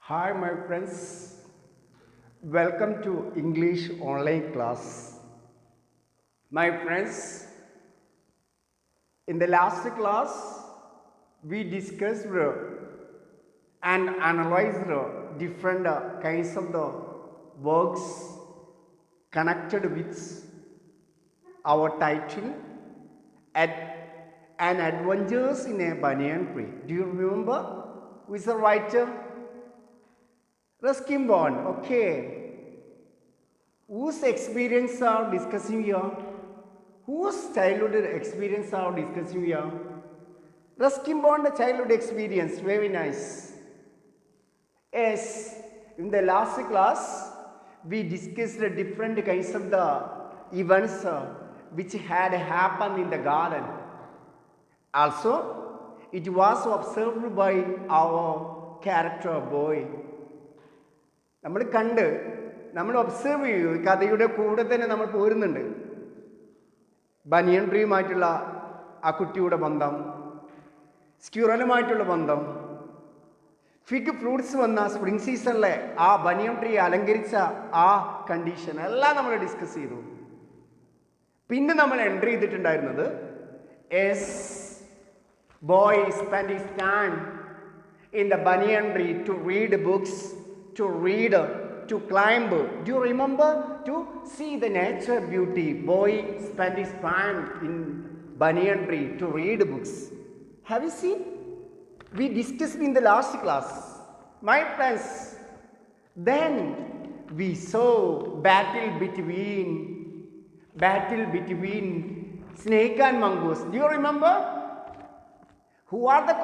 Hi my friends, welcome to English online class. My friends, in the last class we discussed and analyzed different kinds of the works connected with our title An Adventures in a Banyan Tree. Do you remember who is the writer? Ruskin Bond, okay. Whose experience are discussing here? Whose childhood experience are discussing here? Ruskin Bond childhood experience, very nice. Yes, in the last class, we discussed the different kinds of the events which had happened in the garden. Also, it was observed by our character boy. നമ്മൾ കണ്ട് നമ്മൾ observe ചെയ്യൂ കഥയുടെ കൂടെ തന്നെ നമ്മൾ പോരുന്നുണ്ട് ബനിയൻ ട്രീയുമായിട്ടുള്ള ആ കുട്ടിയുടെ ബന്ധം സ്ക്യൂറലുമായിട്ടുള്ള ബന്ധം ഫിഗ് ഫ്രൂട്ട്സ് വന്ന സ്പ്രിംഗ് സീസണിലെ ആ ബനിയൻ ട്രീ അലങ്കരിച്ച ആ കണ്ടീഷൻ എല്ലാം നമ്മൾ ഡിസ്കസ് ചെയ്തു പിന്നെ നമ്മൾ എൻട്രി ചെയ്തിട്ടുണ്ടായിരുന്നത് as boy spend his time in the banyan tree to read books to read, to climb. Do you remember? To see the nature beauty. Boy spent his time in banyan tree to read books. Have you seen? We discussed in the last class. My friends, then we saw battle between snake and mongoose. Do you remember? Who are the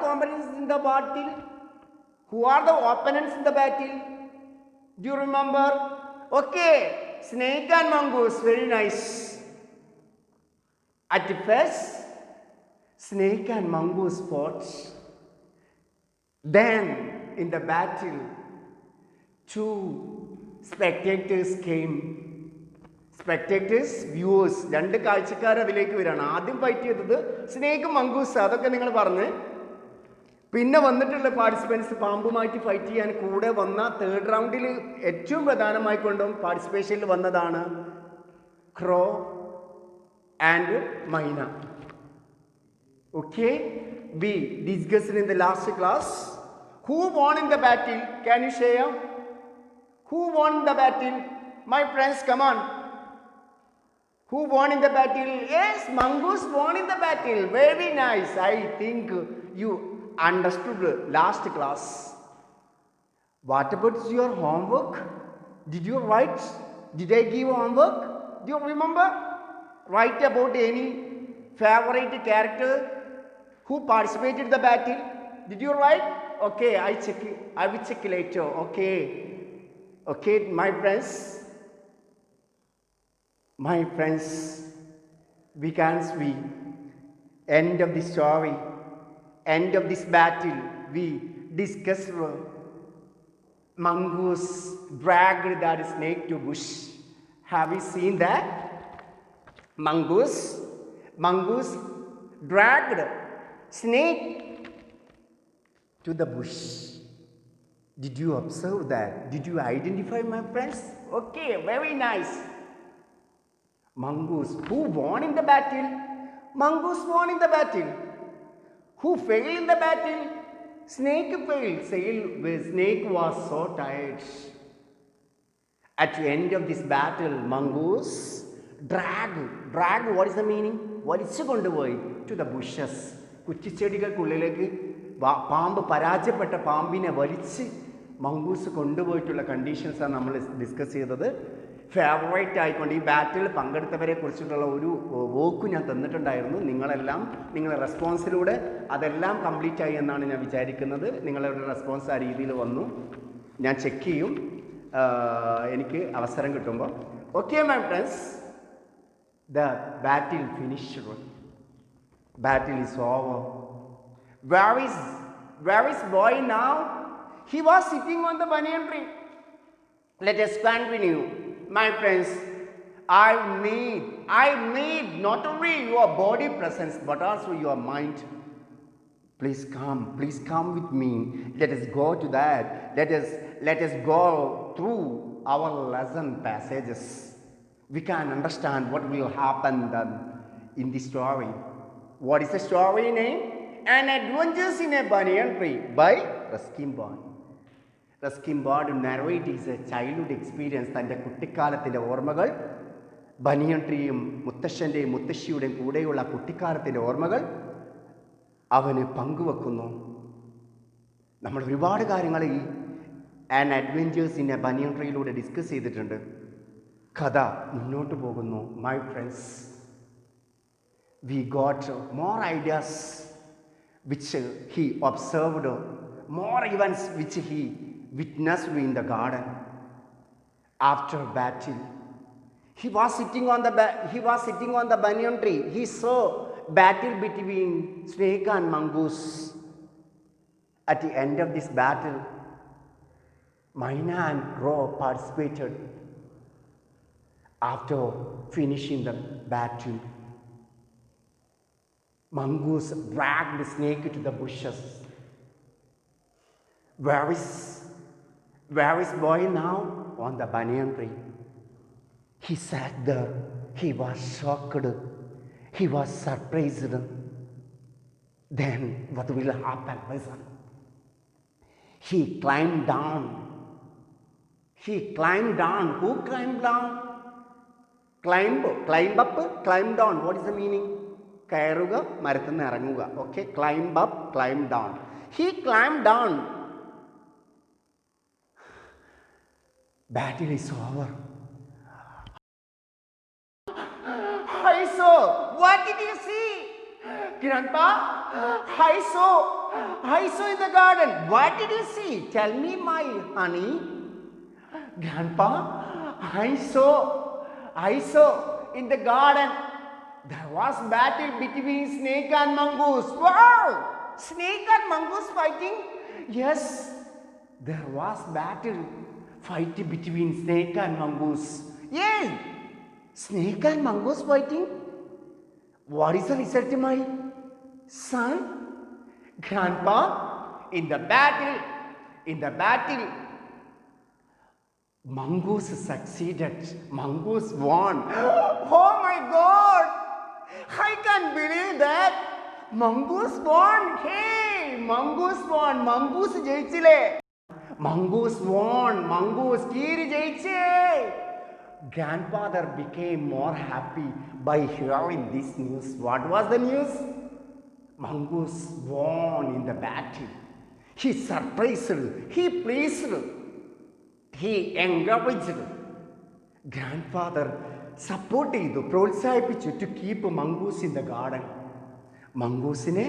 combatants in the battle? Who are the opponents in the battle? Do you remember? Okay, snake and mongoose, very nice. At first, snake and mongoose fought. Then, in the battle, two spectators came. Spectators, viewers, രണ്ട് കാഴ്ചക്കാർ അതിലേക്ക് വരികയാണ്. ആദ്യം fight ചെയ്തത് സ്നേക്കും mongoose, അതൊക്കെ നിങ്ങൾ പറഞ്ഞ്. പിന്നെ വന്നിട്ടുള്ള പാർട്ടിസിപ്പൻസ് പാമ്പുമായിട്ട് ഫൈറ്റ് ചെയ്യാൻ കൂടെ വന്ന തേർഡ് റൗണ്ടിൽ ഏറ്റവും പ്രധാനമായിക്കൊണ്ടും പാർട്ടിസിപ്പേഷനിൽ വന്നതാണ് crow and myna. Okay, we discussed in the last class. Who won in the battle? Can you share? Who won in the battle? My friends, come on. Who won in the battle? Yes, mongoose won in the battle. Very nice. I think you understood last class. What about your homework? Did you write? Did I give homework? Do you remember? Write about any favorite character who participated in the battle. Did you write? Okay, I will check later. Okay, my friends, we can see end of the story. End of this battle, we discussed mongoose dragged that snake to bush. Have you seen that? Mongoose dragged snake to the bush. Did you observe that? Did you identify, my friends? Okay, very nice. Mongoose. Who won in the battle? Mongoose won in the battle. Who failed in the battle? Snake failed. Snake was so tired. At the end of this battle, mongoose drag. What is the meaning? വലിച്ചു കൊണ്ടുപോയി to the bushes. കുറ്റിച്ചെടികൾക്കുള്ളിലേക്ക് പാമ്പ് പരാജയപ്പെട്ട പാമ്പിനെ വലിച്ച് mongoose കൊണ്ടുപോയിട്ടുള്ള കണ്ടീഷൻസാണ് നമ്മൾ discuss ചെയ്തത്. Favourite ആയിക്കൊണ്ട് ഈ ബാറ്റിൽ പങ്കെടുത്തവരെ കുറിച്ചിട്ടുള്ള ഒരു വോക്ക് ഞാൻ തന്നിട്ടുണ്ടായിരുന്നു. നിങ്ങളെല്ലാം നിങ്ങളുടെ റെസ്പോൺസിലൂടെ അതെല്ലാം കംപ്ലീറ്റ് ആയി എന്നാണ് ഞാൻ വിചാരിക്കുന്നത്. നിങ്ങളുടെ റെസ്പോൺസ് ആ രീതിയിൽ വന്നു. ഞാൻ ചെക്ക് ചെയ്യും എനിക്ക് അവസരം കിട്ടുമ്പോൾ. Okay my friends, the battle finished. Battle is over. Where is boy now? He was sitting on the banyan tree. Let us continue. My friends, I need not only your body presence but also your mind. Please come with me. Let us go to that. Let us go through our lesson passages. We can understand what will happen then in the story. What is the story name? An Adventures in a Banyan Tree by Ruskin Bond. Ruskin Bond narrates a childhood experience. തൻ്റെ കുട്ടിക്കാലത്തിൻ്റെ ഓർമ്മകൾ ബനിയൻ ട്രീയും മുത്തശ്ശൻ്റെയും മുത്തശ്ശിയുടെയും കൂടെയുള്ള കുട്ടിക്കാലത്തിൻ്റെ ഓർമ്മകൾ അവന് പങ്കുവെക്കുന്നു. നമ്മൾ ഒരുപാട് കാര്യങ്ങൾ ഈ an adventures in a banyan ട്രീയിലൂടെ ഡിസ്കസ് ചെയ്തിട്ടുണ്ട്. കഥ മുന്നോട്ട് പോകുന്നു. My friends, we got more ideas which he observed, more events which he witnessed in the garden. After battle, he was sitting on the banyan tree. He saw battle between snake and mongoose. At the end of this battle, myna and crow participated. After finishing the battle, mongoose dragged the snake to the bushes. Where is boy now? On the banyan tree. He sat there. He was shocked. He was surprised. Then what will happen? Listen. He climbed down. Who climbed down? Climb up, climb down. What is the meaning? കയറുക, മരത്തിൽ നിന്ന് ഇറങ്ങുക. Okay, climb up, climb down. He climb down. Battle is over. I saw. What did you see? Grandpa, I saw in the garden. What did you see? Tell me, my honey. Grandpa, I saw in the garden. There was battle between snake and mongoose. Wow! Snake and mongoose fighting? Yes, there was fight between snake and mongoose. Yes, snake and mongoose fighting. What is the result, my son? Grandpa, in the battle, mongoose succeeded. Mongoose won. Oh my God! I can't believe that. Mongoose won. Hey, mongoose won. Mongoose ജയിച്ചില്ലേ? Mongoose won. Mongoose കീരി ജയിച്ചേ. Grandfather became more happy by hearing this news. What was the news? Mongoose won in the battle. He surprised. He pleased. He encouraged. Grandfather support ചെയ്തു, പ്രോത്സാഹിപ്പിച്ചു. To keep mongoose in the garden. മംഗൂസിനെ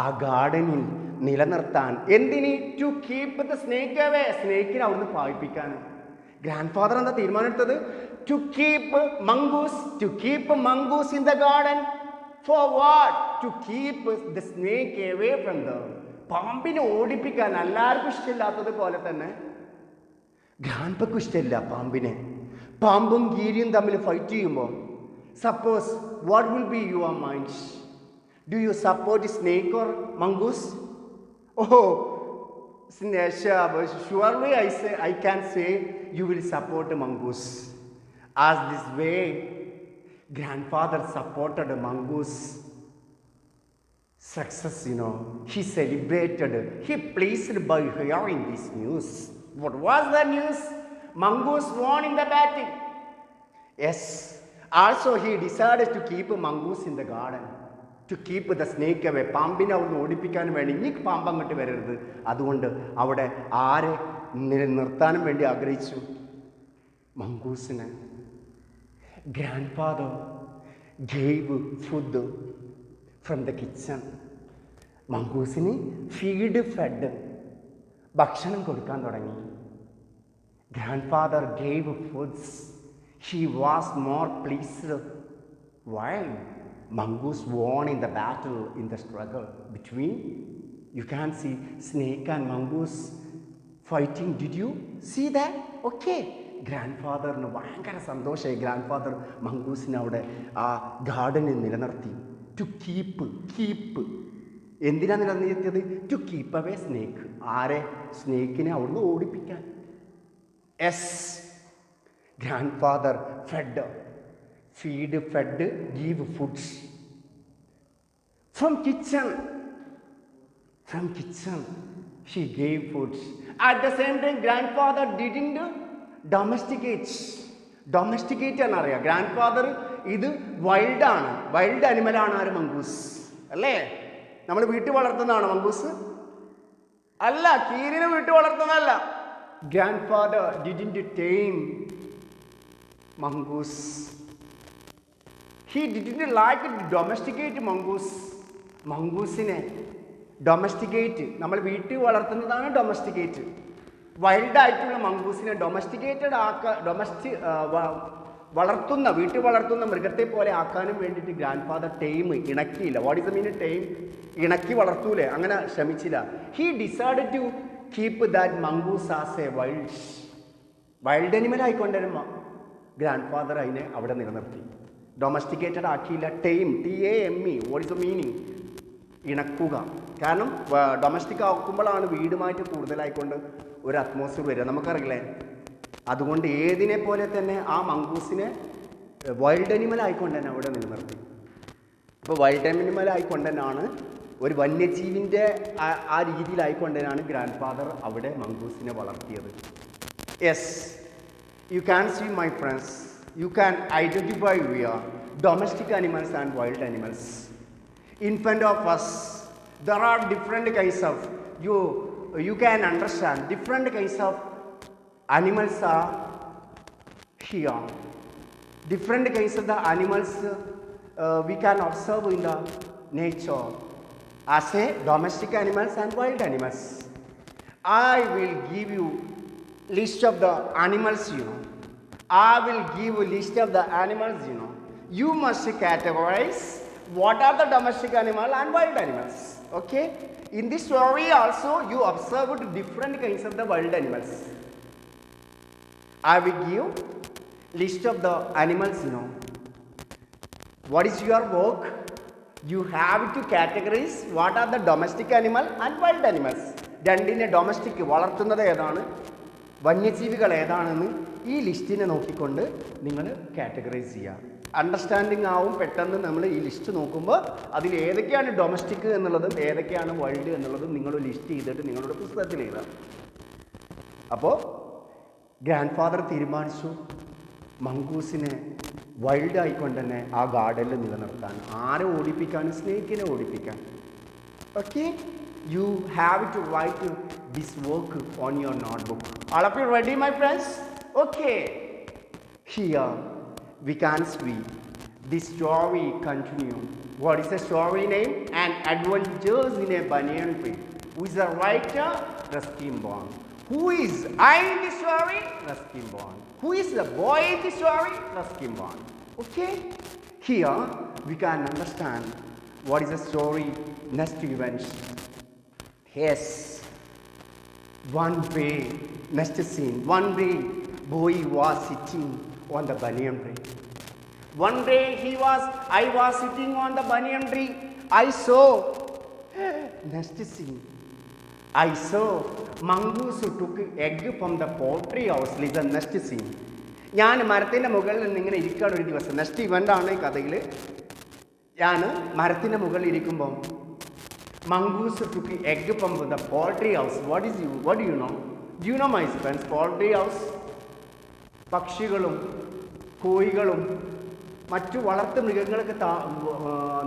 ആ ഗാർഡനിൽ നിലനിർത്താൻ. എന്തിന്? To keep the snake away. സ്നേക്കിനെ അവിടുന്ന് പായിപ്പിക്കാൻ. ഗ്രാൻഡ് ഫാദർ എന്താ തീരുമാനം എടുത്തത്? To keep mongoose in the garden. For what? To keep the snake away from the. പാമ്പിനെ ഓടിപ്പിക്കാൻ. എല്ലാവർക്കും ഇഷ്ടമില്ലാത്തത് പോലെ തന്നെ ഗ്രാൻഡ്പക്കും ഇഷ്ടമില്ല പാമ്പിനെ. പാമ്പും കീരിയും തമ്മിൽ ഫൈറ്റ് ചെയ്യുമ്പോൾ suppose what will be your mind? Do you support snake or mongoose? Oh, surely I can say you will support mongoose. As this way, grandfather supported mongoose success. He celebrated. He pleased by hearing this news. What was the news? Mongoose won in the battle. Yes. Also, he decided to keep mongoose in the garden. To keep the snake away. പാമ്പിനെ അവിടുന്ന് ഓടിപ്പിക്കാൻ വേണ്ടി ഇനി പാമ്പ് അങ്ങോട്ട് വരരുത്. അതുകൊണ്ട് അവിടെ ആരെ നിർത്താനും വേണ്ടി ആഗ്രഹിച്ചു. മംഗൂസിന് grandfather gave food from the kitchen. മംഗൂസിന് ഫെഡ് ഭക്ഷണം കൊടുക്കാൻ തുടങ്ങി. Grandfather gave foods. He was more pleased while mongoose won in the battle, in the struggle between, you can see snake and mongoose fighting. Did you see that? Okay. Grand ഭയങ്കര സന്തോഷമായി. Grand father മംഗൂസിനെ അവിടെ ആ ഗാർഡനിൽ നിലനിർത്തി. To keep എന്തിനാണ് നിലനിർത്തിയത്? To keep away snake. ആരെ? സ്നേക്കിനെ അവിടുന്ന് ഓടിപ്പിക്കാൻ. Yes grandfather fed, give foods from kitchen. She gave foods. At the same time, grandfather didn't domesticate എന്നറിയാം. ഗ്രാൻഡ് ഫാദർ ഇത് വൈൽഡ് അനിമലാണ്. ആര്? മംഗൂസ് അല്ലേ? നമ്മൾ വീട്ടിൽ വളർത്തുന്നതാണ് മംഗൂസ് അല്ല. കീരിനെ വീട്ടിൽ വളർത്തുന്നതല്ല. Grandfather didn't tame mongoose. He didn't like to domesticate mongoose. മംഗൂസിനെ ഡൊമസ്റ്റിക്കേറ്റ്, നമ്മൾ വീട്ടിൽ വളർത്തുന്നതാണ് ഡൊമസ്റ്റിക്കേറ്റ്. വൈൽഡായിട്ടുള്ള മംഗൂസിനെ വീട്ടിൽ വളർത്തുന്ന മൃഗത്തെ പോലെ ആക്കാനും വേണ്ടിയിട്ട് ഗ്രാൻഡ് ഫാദർ ഇണക്കിയില്ല. What is the mean time? ഇണക്കി വളർത്തൂലേ, അങ്ങനെ ശ്രമിച്ചില്ല. He decided to keep that mongoose as a wild animal ആയിക്കൊണ്ടിരുന്ന ഗ്രാൻഡ് ഫാദർ അതിനെ അവിടെ നിലനിർത്തി. ഡൊമസ്റ്റിക്കേറ്റഡ് ആക്കിയില്ല. TAME. What is the meaning? ഇണക്കുക. കാരണം ഡൊമസ്റ്റിക് ആക്കുമ്പോഴാണ് വീടുമായിട്ട് കൂടുതലായിക്കൊണ്ട് ഒരു അറ്റ്മോസ്ഫിയർ വരിക, നമുക്കറിയില്ലേ. അതുകൊണ്ട് ഏതിനെ പോലെ തന്നെ ആ മംഗൂസിനെ വൈൽഡ് അനിമൽ ആയിക്കൊണ്ട് തന്നെ അവിടെ നിലനിർത്തി. അപ്പോൾ വൈൽഡ് അനിമൽ ആയിക്കൊണ്ട് തന്നെയാണ്, ഒരു വന്യജീവിൻ്റെ ആ രീതിയിലായിക്കൊണ്ട് തന്നെയാണ് ഗ്രാൻഡ് ഫാദർ അവിടെ മംഗൂസിനെ വളർത്തിയത്. Yes, you can see, my friends, you can identify via domestic animals and wild animals. In front of us there are different kinds of, you can understand different kinds of animals are here. Different kinds of the animals we can observe in the nature as a domestic animals and wild animals. I will give you list of the animals, I will give a list of the animals, you must categorize what are the domestic animal and wild animals. Okay, in this story also you observed different kinds of the wild animals. I will give list of the animals. What is your work? You have to categorize what are the domestic animal and wild animals. രണ്ടിനെ domestic വളർത്തുന്നത് ഏതാണ്, വന്യജീവികൾ ഏതാണെന്ന് ഈ ലിസ്റ്റിനെ നോക്കിക്കൊണ്ട് നിങ്ങൾ categorise ചെയ്യുക. Understanding ആവും പെട്ടെന്ന്. നമ്മൾ ഈ ലിസ്റ്റ് നോക്കുമ്പോൾ അതിൽ ഏതൊക്കെയാണ് ഡൊമസ്റ്റിക് എന്നുള്ളതും ഏതൊക്കെയാണ് വൈൽഡ് എന്നുള്ളതും നിങ്ങൾ ലിസ്റ്റ് ചെയ്തിട്ട് നിങ്ങളുടെ പുസ്തകത്തിൽ എഴുതാം. അപ്പോൾ ഗ്രാൻഡ് ഫാദർ തീരുമാനിച്ചു മംഗൂസിനെ വൈൽഡ് ആയിക്കൊണ്ട് തന്നെ ആ ഗാർഡനിൽ നിലനിർത്താൻ. ആരെ ഓടിപ്പിക്കാൻ? സ്നേക്കിനെ ഓടിപ്പിക്കാൻ. Okay, you have to write this work on your notebook. All of you ready, my friends? Okay, here we can see this story continue. What is the story name? An Adventures in a Banyan Tree. Who is the writer? Ruskin Bond. Who is I in the story? Ruskin Bond. Who is the boy in the story? Ruskin Bond. Okay, here we can understand what is the story, next events. Yes, one day, next scene, one day boy was sitting on the banyan tree. One day I was sitting on the banyan tree. I saw, next scene, I saw mongoose took egg from the poultry house. Listen, next scene. ഞാൻ മരത്തിൻ്റെ മുകളിൽ നിന്നിങ്ങനെ ഇരിക്കുകയാണ് ഒരു ദിവസം. Next ഇവൻ്റാണ് ഈ കഥയിൽ. ഞാൻ മരത്തിൻ്റെ മുകളിൽ ഇരിക്കുമ്പോൾ mongoose took egg from the poultry house. What do you know? Do you know, my friends, poultry house? പക്ഷികളും കോഴികളും മറ്റു വളർത്തു മൃഗങ്ങളൊക്കെ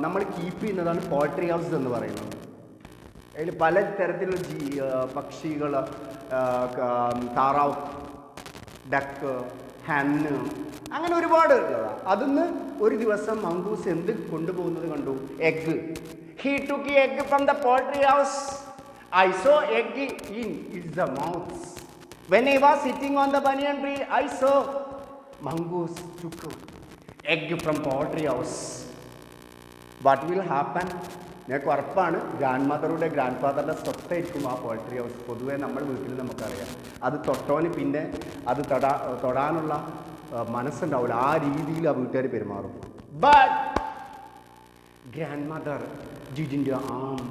നമ്മൾ കീപ്പ് ചെയ്യുന്നതാണ് പോൾട്രി ഹൗസ് എന്ന് പറയുന്നത്. അതിൽ പല തരത്തിലുള്ള പക്ഷികൾ, താറാവ്, ഡക്ക്, ഹന്ന്, അങ്ങനെ ഒരുപാട് ഉള്ളതാണ്. അതിന്ന് ഒരു ദിവസം മംഗൂസ് എന്ത് കൊണ്ടുപോകുന്നത് കണ്ടു? Egg. He took egg from the poultry house. I saw egg in its mouth. When I was sitting on the banyan tree, I saw mongoose took egg from poultry house. What will happen? ഞങ്ങൾക്ക് ഉറപ്പാണ് grand മദറുടെ grand ഫാദറുടെ സ്വത്തായിരിക്കും ആ poultry house. പൊതുവേ നമ്മുടെ വീട്ടിൽ നമുക്കറിയാം, അത് തൊട്ടോന് പിന്നെ അത് തൊടാനുള്ള മനസ്സുണ്ടാവില്ല. ആ രീതിയിൽ ആ വീട്ടുകാർ പെരുമാറും. But grandmother didn't harm.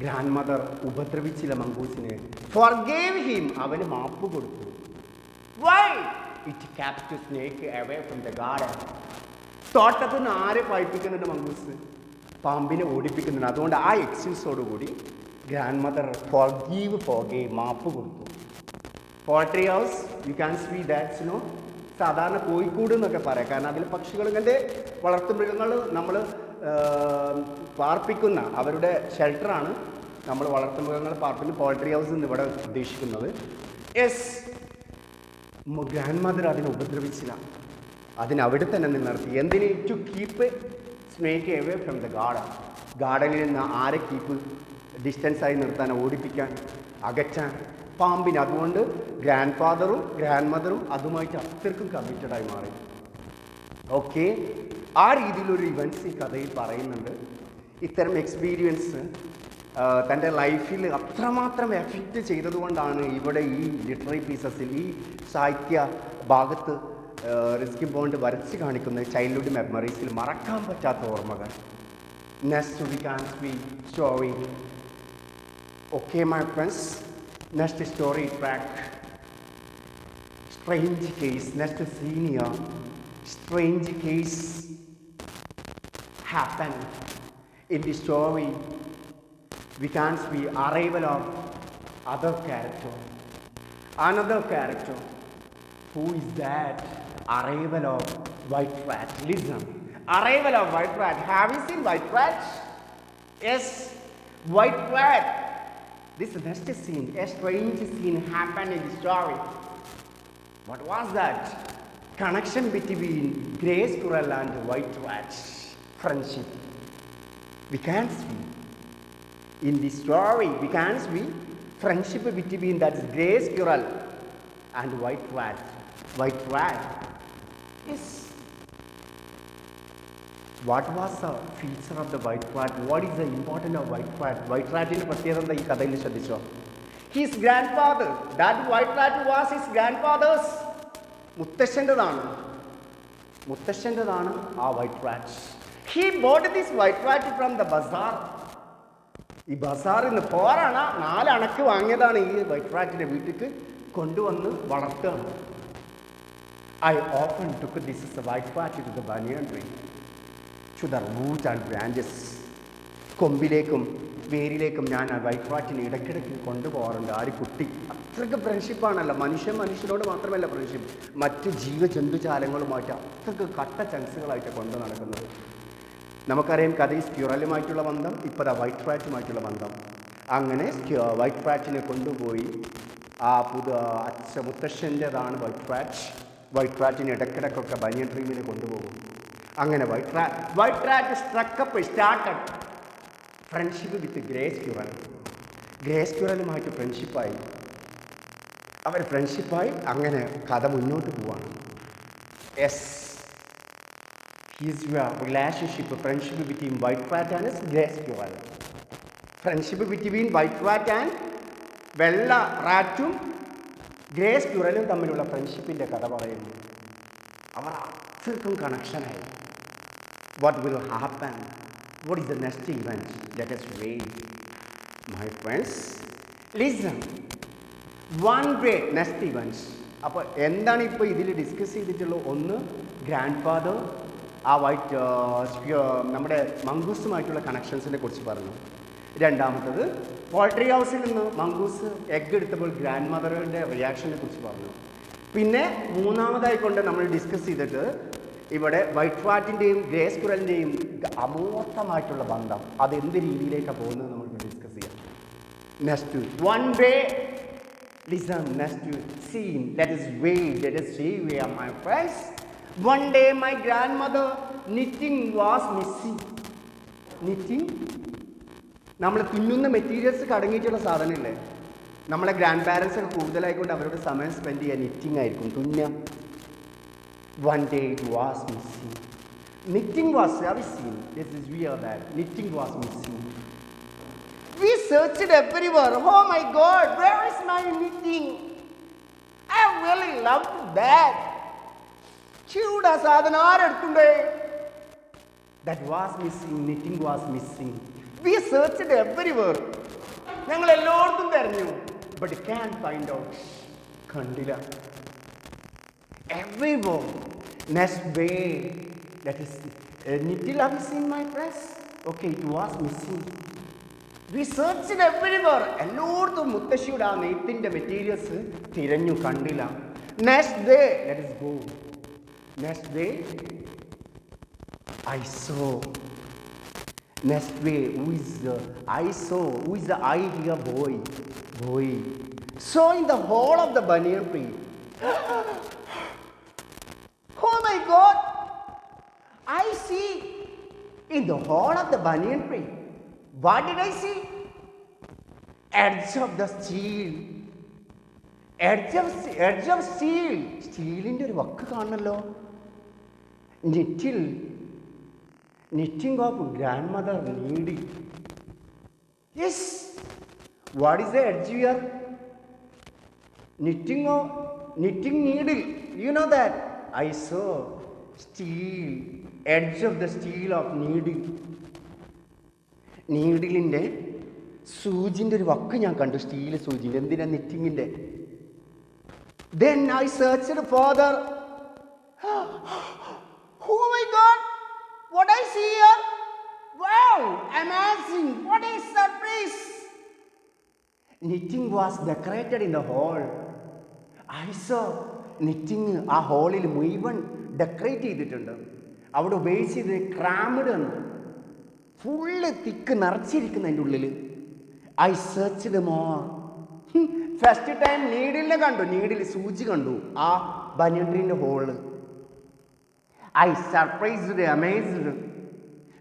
Grandmother ഉപദ്രവിച്ചില്ല മംഗൂസിനെ. ഫോർഗേവ് ഹിം, അവന് മാപ്പ് കൊടുത്തു. Why? It kept snake away from the garden. തോട്ടത്തിൽ നിന്ന് ആരെ പായിപ്പിക്കുന്നുണ്ട് മംഗൂസ്? പാമ്പിനെ ഓടിപ്പിക്കുന്നുണ്ട്. അതുകൊണ്ട് ആ എക്സ്ക്യൂസോടുകൂടി ഗ്രാൻഡ് മദർ ഫോർഗേവ് മാപ്പ് കൊടുത്തു. Poultry house you can see that's no, സാധാരണ കോഴിക്കോട് എന്നൊക്കെ പറയാം. കാരണം അതിൽ പക്ഷികൾ ഇങ്ങനത്തെ വളർത്തുമൃഗങ്ങൾ നമ്മൾ പാർപ്പിക്കുന്ന അവരുടെ ഷെൽട്ടറാണ് നമ്മൾ വളർത്തുമൃഗങ്ങൾ പാർപ്പിക്കുന്ന പോൾട്രി ഹൗസ് എന്ന് ഇവിടെ ഉദ്ദേശിക്കുന്നത്. യെസ്, ഗ്രാൻഡ് മദർ അതിനെ ഉപദ്രവിച്ചില്ല, അതിനവിടെ തന്നെ നിലനിർത്തി. എന്തിന്? To keep snake away from the garden. ഗാർഡനിൽ നിന്ന് ആരെ കീപ്പ് ഡിസ്റ്റൻസായി നിർത്താൻ, ഓടിപ്പിക്കാൻ, അകറ്റാൻ പാമ്പിന്. അതുകൊണ്ട് ഗ്രാൻഡ് ഫാദറും ഗ്രാൻഡ് മദറും അതുമായിട്ട് അത്രയ്ക്കും കമ്മിറ്റഡായി മാറി. ഓക്കെ, ആ രീതിയിലൊരു ഇവൻറ്റ്സ് ഈ കഥയിൽ പറയുന്നുണ്ട്. ഇത്തരം എക്സ്പീരിയൻസ് തൻ്റെ ലൈഫിൽ അത്രമാത്രം എഫക്റ്റ് ചെയ്തതുകൊണ്ടാണ് ഇവിടെ ഈ ലിറ്റററി പീസസിൽ, ഈ സാഹിത്യ ഭാഗത്ത് റിസ്കി ബോണ്ട് വരച്ച് കാണിക്കുന്നത് ചൈൽഡ്ഹുഡ് മെമ്മറീസിൽ മറക്കാൻ പറ്റാത്ത ഓർമ്മകൾ. Next we can be story. Okay my friends, next story track. Strange case. Next senior strange case happened in the story. We can see arrival of another character. Who is that? Arrival of white rat. Listen, arrival of white rat. Have you seen white rat? Yes, white rat. This next scene, a strange scene happened in the story. What was that? Connection between grey squirrel and white rat. Friendship. We can see in the story, we can see friendship between that grey squirrel and white rat. White rat. Yes. What was the feature of the white rat? What is the importance of white rat? White rat in പ്രത്യേകത ഈ കഥയിൽ ശ്രദ്ധിച്ചോ? His grandfather. That white rat was his grandfather's. മുത്തശ്ശൻ്റെതാണ് ആ white rat. He bought this white rat from the bazaar. ഈ ബസാറിൽ നിന്ന് 4 അണക്ക് വാങ്ങിയതാണ് ഈ വൈറ്റ് റാറ്റിൻ്റെ വീട്ടിലേക്ക് കൊണ്ടുവന്ന് വളർത്തുകയാണ്. I open took this white rat to the banyan tree, to the root and branches. കൊമ്പിലേക്കും വേരിലേക്കും ഞാൻ ആ വൈറ്റ് റാറ്റിനെ ഇടയ്ക്കിടയ്ക്ക് കൊണ്ടുപോകാറുണ്ട്. ആ ഒരു കുട്ടി അത്രയ്ക്ക് ഫ്രണ്ട്ഷിപ്പാണല്ലോ. മനുഷ്യനോട് മാത്രമല്ല ഫ്രണ്ട്ഷിപ്പ്, മറ്റ് ജീവജന്തുജാലങ്ങളുമായിട്ട് അത്രയ്ക്ക് കട്ട ചൻസുകളായിട്ട് കൊണ്ടു നടക്കുന്നത്. നമുക്കറിയാം കഥയിൽ സ്ക്യൂറലുമായിട്ടുള്ള ബന്ധം, ഇപ്പോൾ വൈറ്റ് റാറ്റുമായിട്ടുള്ള ബന്ധം. അങ്ങനെ വൈറ്റ് റാറ്റിനെ കൊണ്ടുപോയി ആ മുത്തശ്ശൻ്റെതാണ് വൈറ്റ് റാറ്റിനെ ഇടയ്ക്കിടയ്ക്കൊക്കെ ബനിയൻ ട്രീമിനെ കൊണ്ടുപോകും. അങ്ങനെ white rat started friendship with grey squirrel. Grey സ്ക്യൂറലുമായിട്ട് ഫ്രണ്ട്ഷിപ്പായി. അങ്ങനെ കഥ മുന്നോട്ട് പോവാണ്. Yes, his relationship, friendship between white rat and grey squirrel. Friendship between white rat and വെള്ള റാറ്റും ഗ്രേ സ്ക്യൂറലും തമ്മിലുള്ള ഫ്രണ്ട്ഷിപ്പിൻ്റെ കഥ പറയുന്നു. അവർ അത്രയ്ക്കും കണക്ഷനായി. What will happen? What is the next event? Let us wait. My friends, listen. One day, next events. അപ്പോൾ എന്താണ് ഇപ്പോൾ ഇതിൽ ഡിസ്കസ് ചെയ്തിട്ടുള്ളത്? ഒന്ന്, ഗ്രാൻഡ് ഫാദർ ആ വൈറ്റ് നമ്മുടെ മംഗൂസുമായിട്ടുള്ള കണക്ഷൻസിനെ കുറിച്ച് പറഞ്ഞു. രണ്ടാമത്തത്, പോൾട്രി ഹൗസിൽ നിന്ന് മംഗൂസ് എഗ്ഗ് എടുത്തപ്പോൾ ഗ്രാൻഡ് മദറിൻ്റെ റിയാക്ഷനെ കുറിച്ച് പറഞ്ഞു. പിന്നെ മൂന്നാമതായിക്കൊണ്ട് നമ്മൾ ഡിസ്കസ് ചെയ്തിട്ട് ഇവിടെ വൈറ്റ് റാറ്റിൻ്റെയും ഗ്രേ സ്ക്യൂറലിൻ്റെയും അമൂർത്തമായിട്ടുള്ള ബന്ധം, അതെന്ത് രീതിയിലേക്കാണ് പോകുന്നത് നമുക്ക് ഡിസ്കസ് ചെയ്യാം. Next, one day Listen, next scene. Let us wait. Let us see where my friends. One day, my grandmother knitting was missing. Knitting? നമ്മൾ തുന്നുന്ന മെറ്റീരിയൽസ് അടങ്ങിയിട്ടുള്ള സാധനമില്ലേ, നമ്മളെ ഗ്രാൻഡ് പാരൻസ് ഒക്കെ കൂടുതലായിക്കൊണ്ട് അവരോട് സമയം സ്പെൻഡ് ചെയ്യാൻ നിറ്റിംഗ് ആയിരിക്കും, തുന്നാം. One day it was missing. Knitting was missing. This is weird that knitting was missing. We searched everywhere. Oh my God, where is my knitting? I really loved that. Chuda sadhana areduttunde. That was missing. Knitting was missing. We searched everywhere. ഞങ്ങൾ എല്ലായിടത്തും തെരഞ്ഞു, but can't find out. കണ്ടില്ല. Everywhere. Next day, that is knitting. Have you seen my dress? Okay, it was missing. We searched everywhere. എല്ലായിടത്തും മുത്തശ്ശിയുടെ ആ നെയ്ത്തിന്റെ materials തിരഞ്ഞു, കണ്ടില്ല. Next day, let us go. Next day, I saw. Next day, who is the I here boy? So in the hole of the banyan tree. Oh my God! I see in the hole of the banyan tree. What did I see? Edge of the steel. Edge of steel. Steelinte oru vakku kannallo. Knitting of grandmother needle. Yes. What is the edge here? Knitting needle. You know that. I saw steel. Edge of the steel of needle. നീഡിലിൻ്റെ സൂചിൻ്റെ ഒരു വക്ക് ഞാൻ കണ്ടു, steel സൂചിൻ്റെ. എന്തിനാ? നിറ്റിങ്ങിൻ്റെ. Then I searched further. Oh my God! What I see here? Wow! Amazing! What a surprise! Knitting was decorated in the hall. I saw knitting ആ ഹോളിൽ മുഴുവൻ decorate ചെയ്തിട്ടുണ്ട്. അവിടെ ഉപയോഗിച്ചത് ക്രാമഡ് ആണ്, ഫുള്ള് തിക്ക് നിറച്ചിരിക്കുന്നതിൻ്റെ ഉള്ളിൽ. I searched more. First time നീഡിലിനെ കണ്ടു, നീഡിൽ സൂചി കണ്ടു ആ ബനിയൻ ട്രീൻ്റെ ഹോള്. I surprised, amazed.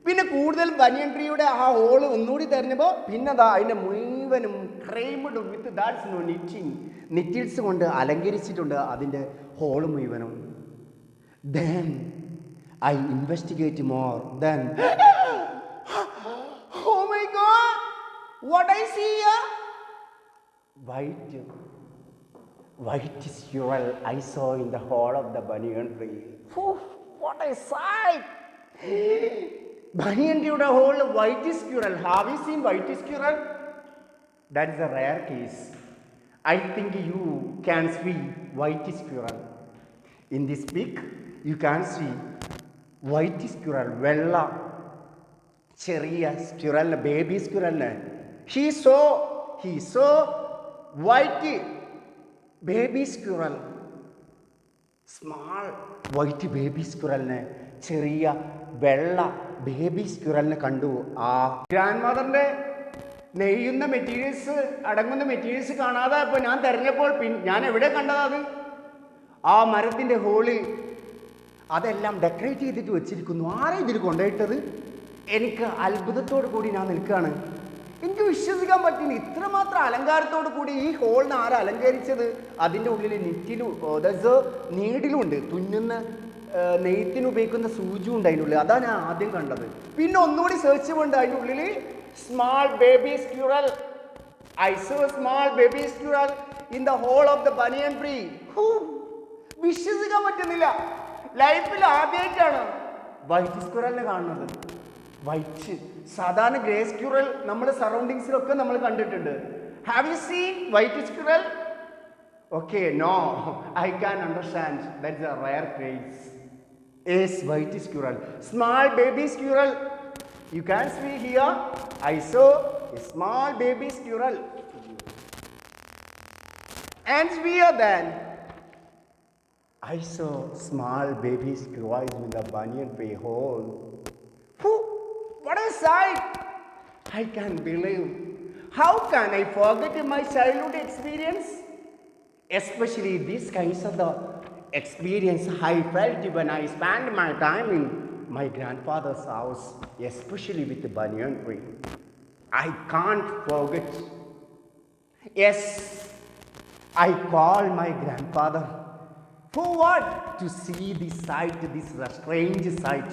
പിന്നെ കൂടുതൽ ബനിയൻ ട്രീയുടെ ആ ഹോള് ഒന്നുകൂടി തെരഞ്ഞപ്പോൾ പിന്നെ അതാ അതിൻ്റെ മുഴുവനും ക്രൈംഡ് വിത്ത് ദാറ്റ്സ് നോ നിറ്റിംഗ്, നിറ്റിൽസ് കൊണ്ട് അലങ്കരിച്ചിട്ടുണ്ട് അതിൻ്റെ ഹോള് മുഴുവനും. Then I investigate more. Then oh my God! What I see here? White squirrel I saw in the hole of the banyan tree. What a sight! Banyan tree hole, white squirrel. Have you seen white squirrel? That is a rare case. I think you can see white squirrel. In this pic, you can see white squirrel. വെള്ള ചെറിയ squirrel, baby സ്ക്വിറലിനെ he saw white baby squirrel, small white baby squirrelനെ, ചെറിയ വെള്ള baby സ്ക്വിറലിനെ കണ്ടു. ആ ഗ്രാൻഡ് മദറിൻ്റെ നെയ്യുന്ന മെറ്റീരിയൽസ് അടങ്ങുന്ന മെറ്റീരിയൽസ് കാണാതെ ഇപ്പോൾ ഞാൻ തിരഞ്ഞപ്പോൾ ഞാൻ എവിടെ കണ്ടത്? ആ മരത്തിൻ്റെ ഹോളിൽ അതെല്ലാം ഡെക്കറേറ്റ് ചെയ്തിട്ട് വെച്ചിരിക്കുന്നു. ആരാ ഇതിൽ കൊണ്ടുപോയിട്ടത്? എനിക്ക് അത്ഭുതത്തോടു കൂടി ഞാൻ നിൽക്കുകയാണ്. എനിക്ക് വിശ്വസിക്കാൻ പറ്റില്ല, ഇത്രമാത്രം അലങ്കാരത്തോടു കൂടി ഈ ഹോളിന് ആരാ അലങ്കരിച്ചത്? അതിൻ്റെ ഉള്ളിൽ നീഡിലുണ്ട്, തുന്നുന്ന നെയ്ത്തിന് ഉപയോഗിക്കുന്ന സൂചി ഉണ്ട് അതിൻ്റെ ഉള്ളിൽ. അതാണ് ഞാൻ ആദ്യം കണ്ടത്. പിന്നെ ഒന്നുകൂടി സെർച്ച് കൊണ്ട് അതിൻ്റെ ഉള്ളിൽ small baby squirrel. I saw small baby squirrel in the hole of the banyan tree. വിശ്വസിക്കാൻ പറ്റുന്നില്ല, ലൈഫിൽ ആദ്യമായിട്ടാണ് വൈറ്റ് സ്ക്വിറലിനെ കാണുന്നത്. വൈറ്റ്, സാധാരണ ഗ്രേ സ്ക്വിറൽ നമ്മുടെ സറൗണ്ടിങ്സിലൊക്കെ നമ്മൾ കണ്ടിട്ടുണ്ട്. Have you seen white squirrel? Okay, no, I can understand. That is a rare case. Yes, white squirrel, small baby squirrel. You can see here, I saw a small baby squirrel. And here then, I saw small baby squirrels in the banyan tree hole. What a sight! I can't believe. How can I forget my childhood experience? Especially these kinds of the experience I felt when I spent my time in my grandfather's house, especially with the banyan tree. I can't forget. Yes, I call my grandfather. For what? To see this sight, this strange sight.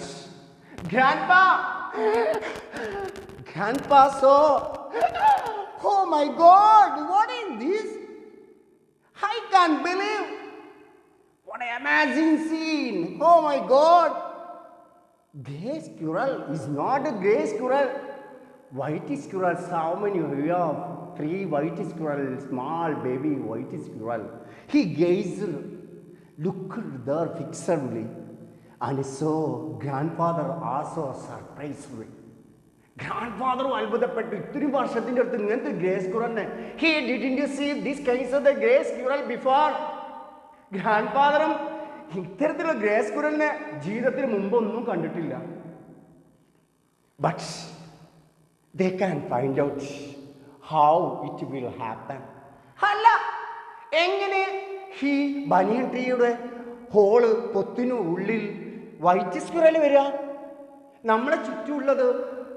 Grandpa! Grandpa saw. Oh my God, what is this? I can't believe. What an amazing scene. Oh my God. Grey squirrel is not a grey squirrel. White squirrels, how many you have? 3 white squirrels, small baby white squirrel. He gazed, looked there fixedly, and saw grandfather also surprised. Grandfather അത്ഭുതപ്പെട്ടു ഇത്തിരി വർഷത്തിൻ്റെ അടുത്ത് ഇങ്ങനത്തെ grey സ്ക്യൂറലിനെ he didn't see this kinds of the grey squirrel before. ഗ്രാൻഡ്ഫാദറും ഇത്തരത്തിലുള്ള grey സ്ക്യൂറലിനെ ജീവിതത്തിന് മുമ്പൊന്നും കണ്ടിട്ടില്ല. But they can find out how it will happen. അല്ല, എങ്ങനെ ഈ ബനിയൻ ട്രീയുടെ ഹോള് പൊത്തിനു ഉള്ളിൽ വൈറ്റ് സ്ക്യൂറൽ വരിക? നമ്മളെ ചുറ്റുമുള്ളത്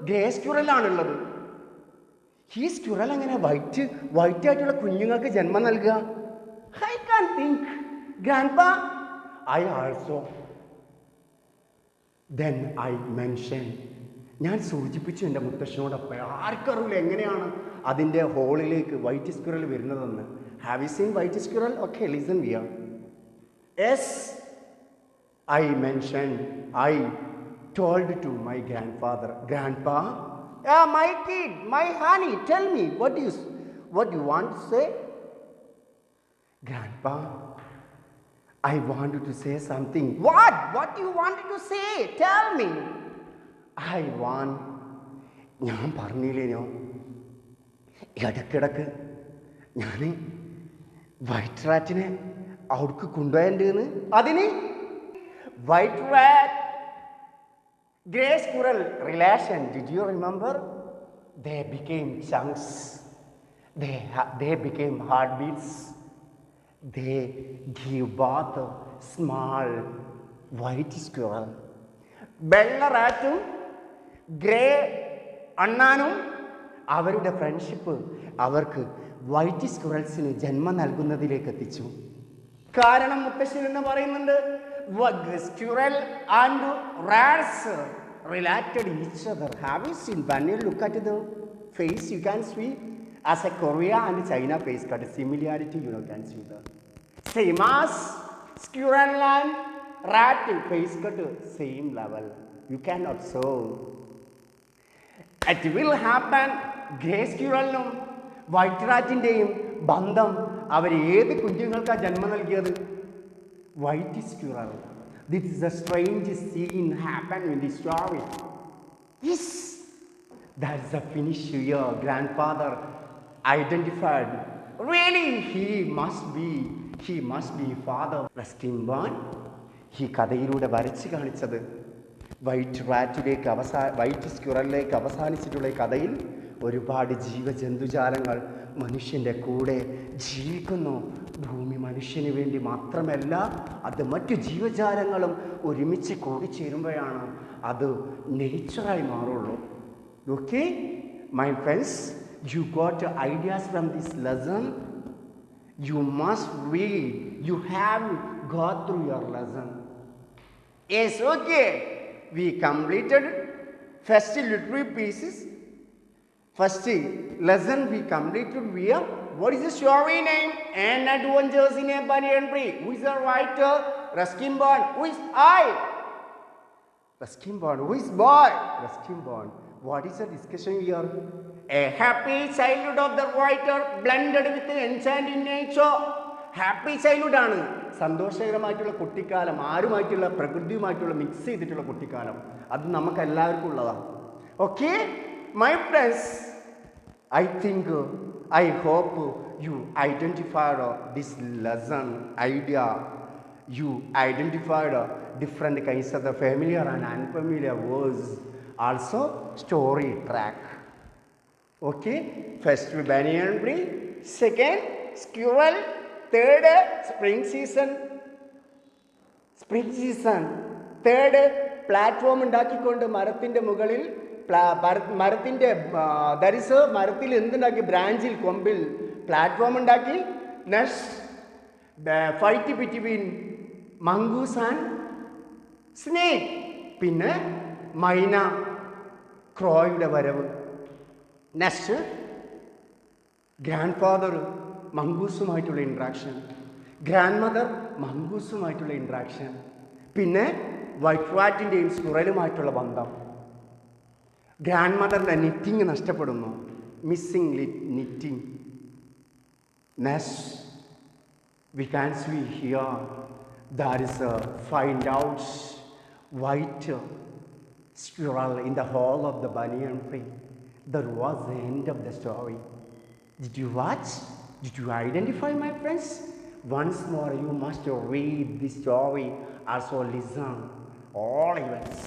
ഗ്രേ സ്ക്യൂറലാണുള്ളത്. ഈ സ്ക്യൂറൽ എങ്ങനെ വൈറ്റ് ആയിട്ടുള്ള കുഞ്ഞുങ്ങൾക്ക് ജന്മം നൽകുക? I can think grandpa. I also then I mention, ഞാൻ സൂചിപ്പിച്ചു എൻ്റെ മുത്തശ്ശനോടൊപ്പം. ആർക്കറിയില്ല എങ്ങനെയാണ് അതിൻ്റെ ഹോളിലേക്ക് വൈറ്റ് സ്ക്യൂറൽ വരുന്നതെന്ന്. Have you seen white squirrel? Okay, listen here. Yes, I mention, I told to my grandfather, Grandpa, my kid, my honey, tell me, what you want to say? Grandpa, I wanted to say something. What you wanted to say? Tell me. ഞാൻ പറഞ്ഞില്ലേനോ ഇടക്കിടക്ക് ഞാൻ white റാറ്റിനെ അവിടേക്ക് കൊണ്ടുപോയെന്ന്. അതിന് white rat grey squirrel relation, did you remember? They became chunks. They became heartbeats. They give birth small white squirrel. വെള്ള റാറ്റും grey അണ്ണാനും അവരുടെ friendship അവർക്ക് white സ്ക്യൂറൽസിന് ജന്മം നൽകുന്നതിലേക്ക് എത്തിച്ചു. കാരണം മുത്തശ്ശൻ എന്ന് പറയുന്നുണ്ട്, squirrel and rats related each other. Have you seen? When you look at the face, you can see as a Korea and China face cut similarity. You can see the same as squirrel and rat face cut same level. You can observe. It will happen. Grey squirrelനും white റാറ്റിൻ്റെയും ബന്ധം അവർ ഏത് കുഞ്ഞുങ്ങൾക്കാണ് ജന്മം നൽകിയത്? White squirrel. This is a strange scene happened in the story. Yes, that's the finish here. Grandfather identified. Really, he must be father. Ruskin born. ഈ കഥയിലൂടെ വരച്ച് കാണിച്ചത് വൈറ്റ് സ്ക്യൂറലിലേക്ക് അവസാനിച്ചിട്ടുള്ള ഈ കഥയിൽ ഒരുപാട് ജീവജന്തുജാലങ്ങൾ മനുഷ്യൻ്റെ കൂടെ ജീവിക്കുന്നു. ഭൂമി മനുഷ്യന് വേണ്ടി മാത്രമല്ല, അത് മറ്റു ജീവജാലങ്ങളും ഒരുമിച്ച് കൂടിച്ചേരുമ്പോഴാണ് അത് നേച്ചറായി മാറുള്ളൂ. Okay my friends, you got ideas from this lesson. You must read. You have go through your lesson. Yes, okay, we completed first literary pieces. First lesson we completed via what is the story name? And Adventures in a Banyan Tree. Who is the writer? Ruskin Bond. Who is I? Ruskin Bond. Who is boy? Ruskin Bond. What is the discussion here? A happy childhood of the writer blended with the enchanting nature. Happy ചൈൽഡ്ഹുഡാണ്, സന്തോഷകരമായിട്ടുള്ള കുട്ടിക്കാലം, ആരുമായിട്ടുള്ള പ്രകൃതിയുമായിട്ടുള്ള mix ചെയ്തിട്ടുള്ള കുട്ടിക്കാലം. അത് നമുക്ക് എല്ലാവർക്കും ഉള്ളതാണ്. Okay my friends, I think I hope you identified this lesson idea. You identified different kinds of the familiar and unfamiliar words, also story track. Okay, first banyan tree, second squirrel, third spring season. Third platform ഉണ്ടാക്കിക്കൊണ്ട് മരത്തിൻ്റെ മുകളിൽ മരത്തിൻ്റെ മരത്തിൽ എന്തുണ്ടാക്കി, ബ്രാഞ്ചിൽ, കൊമ്പിൽ platform ഉണ്ടാക്കി. Next fight between mongoose and snake. പിന്നെ മൈന ക്രോയുടെ വരവ്. നെക്സ്റ്റ് ഗ്രാൻഡ് ഫാദർ മംഗൂസുമായിട്ടുള്ള ഇൻട്രാക്ഷൻ, ഗ്രാൻഡ് മദർ മംഗൂസുമായിട്ടുള്ള ഇൻട്രാക്ഷൻ, പിന്നെ വൈറ്റ് റാറ്റിൻ്റെയും സ്കുറലുമായിട്ടുള്ള ബന്ധം. ഗ്രാൻഡ് മദറിൻ്റെ നിറ്റിങ് നഷ്ടപ്പെടുന്നു, missing knitting. Next we can see here that is find out white squirrel in the hole of the banyan tree. That was the end of the story. Did you watch? Did you identify, my friends? Once more you must read the story, also listen all events.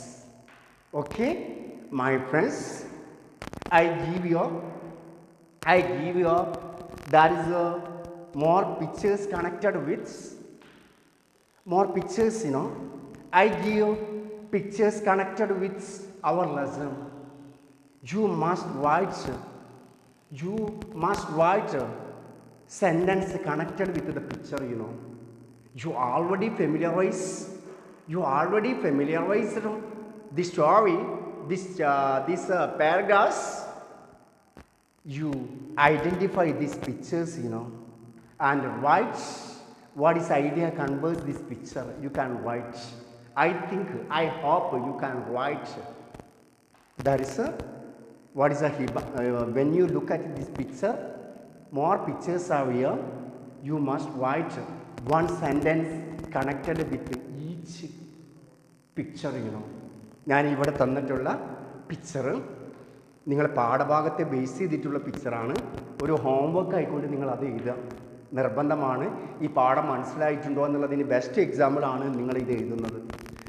Okay, my friends, I give you that is more pictures connected with more pictures, I give pictures connected with our lesson. You must write sentence connected with the picture, You already familiarized the story, this paragraphs. You identify these pictures, and write what is idea conveys this picture. You can write. I hope you can write. There is what is a when you look at this picture, more pictures are here. You must write one sentence connected with each picture, ഞാൻ ഇവിടെ തന്നിട്ടുള്ള picture നിങ്ങൾ പാഠഭാഗത്തെ base ചെയ്തിട്ടുള്ള പിക്ചറാണ്. ഒരു homework ആയിക്കൊണ്ട് നിങ്ങൾ അത് എഴുതുക നിർബന്ധമാണ്. ഈ പാഠം മനസ്സിലായിട്ടുണ്ടോ എന്നുള്ളതിന് ബെസ്റ്റ് എക്സാമ്പിളാണ് നിങ്ങൾ ഇത് എഴുതുന്നത്.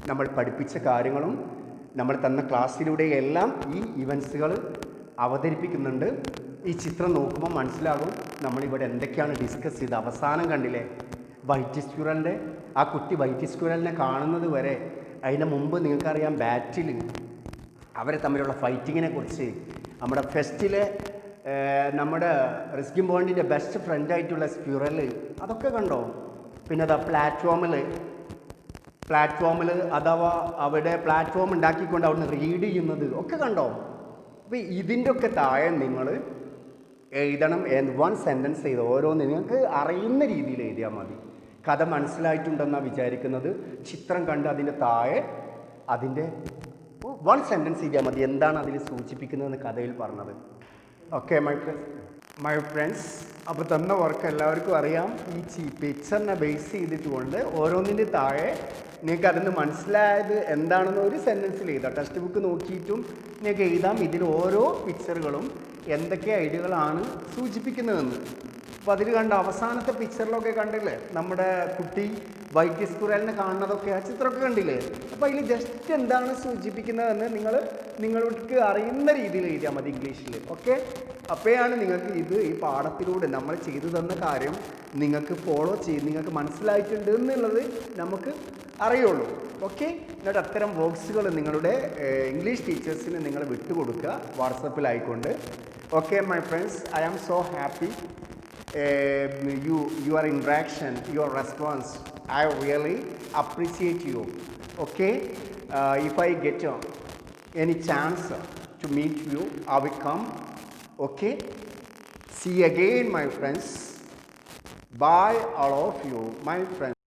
നമ്മൾ പഠിപ്പിച്ച കാര്യങ്ങളും നമ്മൾ തന്ന ക്ലാസ്സിലൂടെ എല്ലാം ഈ ഇവൻസുകൾ അവതരിപ്പിക്കുന്നുണ്ട്. ഈ ചിത്രം നോക്കുമ്പോൾ മനസ്സിലാകും നമ്മളിവിടെ എന്തൊക്കെയാണ് ഡിസ്കസ് ചെയ്ത്. അവസാനം കണ്ടില്ലേ വൈറ്റ് സ്ക്യൂറലിൻ്റെ, ആ കുട്ടി വൈറ്റ് സ്ക്യൂറലിനെ കാണുന്നത് വരെ, അതിന് മുമ്പ് നിങ്ങൾക്കറിയാം ബാറ്റിൽ അവരെ തമ്മിലുള്ള ഫൈറ്റിങ്ങിനെ കുറിച്ച്. നമ്മുടെ ഫെസ്റ്റിലെ നമ്മുടെ റിസ്കി ബോണ്ടിൻ്റെ ബെസ്റ്റ് ഫ്രണ്ടായിട്ടുള്ള സ്ക്യൂറൽ, അതൊക്കെ കണ്ടോ. പിന്നെ അതാ പ്ലാറ്റ്ഫോമിൽ അഥവാ അവിടെ പ്ലാറ്റ്ഫോം ഉണ്ടാക്കിക്കൊണ്ട് അവിടുന്ന് റീഡ് ചെയ്യുന്നത് ഒക്കെ കണ്ടോ. അപ്പോൾ ഇതിൻ്റെ ഒക്കെ താഴെ നിങ്ങൾ എഴുതണം. വൺ സെൻറ്റൻസ് ചെയ്ത് ഓരോന്ന് നിങ്ങൾക്ക് അറിയുന്ന രീതിയിൽ എഴുതിയാൽ മതി. കഥ മനസ്സിലായിട്ടുണ്ടെന്നാണ് വിചാരിക്കുന്നത്. ചിത്രം കണ്ട് അതിൻ്റെ താഴെ അതിൻ്റെ വൺ സെൻറ്റൻസ് എഴുതിയാൽ മതി. എന്താണ് അതിൽ സൂചിപ്പിക്കുന്നതെന്ന് കഥയിൽ പറഞ്ഞത്. ഓക്കെ മൈ ഫ്രണ്ട്സ്, അപ്പോൾ തന്ന വർക്ക് എല്ലാവർക്കും അറിയാം. ഈ പിക്ചറിനെ ബേസ് ചെയ്തിട്ടുകൊണ്ട് ഓരോന്നിൻ്റെ താഴെ നിങ്ങൾക്ക് അതിന് മനസ്സിലായത് എന്താണെന്ന് ഒരു സെൻറ്റൻസിൽ എഴുതാം. ടെക്സ്റ്റ് ബുക്ക് നോക്കിയിട്ടും നിങ്ങൾക്ക് എഴുതാം ഇതിൽ ഓരോ പിക്ചറുകളും എന്തൊക്കെ ഐഡിയകളാണ് സൂചിപ്പിക്കുന്നതെന്ന്. അപ്പോൾ അതിൽ കണ്ട അവസാനത്തെ പിക്ചറിലൊക്കെ കണ്ടില്ലേ നമ്മുടെ കുട്ടി വൈറ്റ് സ്ക്യൂറലിനെ കാണുന്നതൊക്കെ, ആ ചിത്രമൊക്കെ കണ്ടില്ലേ. അപ്പോൾ അതിൽ ജസ്റ്റ് എന്താണ് സൂചിപ്പിക്കുന്നതെന്ന് നിങ്ങൾക്ക് അറിയുന്ന രീതിയിൽ എഴുതിയാൽ മതി ഇംഗ്ലീഷിൽ. ഓക്കെ, അപ്പോഴാണ് നിങ്ങൾക്ക് ഈ പാഠത്തിലൂടെ നമ്മൾ ചെയ്തു തന്ന കാര്യം നിങ്ങൾക്ക് ഫോളോ ചെയ്ത് നിങ്ങൾക്ക് മനസ്സിലായിട്ടുണ്ട് എന്നുള്ളത് നമുക്ക് അറിയുള്ളൂ. ഓക്കെ, എന്നിട്ട് അത്തരം ബോക്സുകൾ നിങ്ങളുടെ ഇംഗ്ലീഷ് ടീച്ചേഴ്സിന് നിങ്ങൾ വിട്ടുകൊടുക്കുക വാട്സപ്പിലായിക്കൊണ്ട്. Okay my friends, I am so happy. Your interaction, your response, I really appreciate you. Okay, if I get any chance to meet you, I will come. Okay, see you again, my friends. Bye all of you, my friends.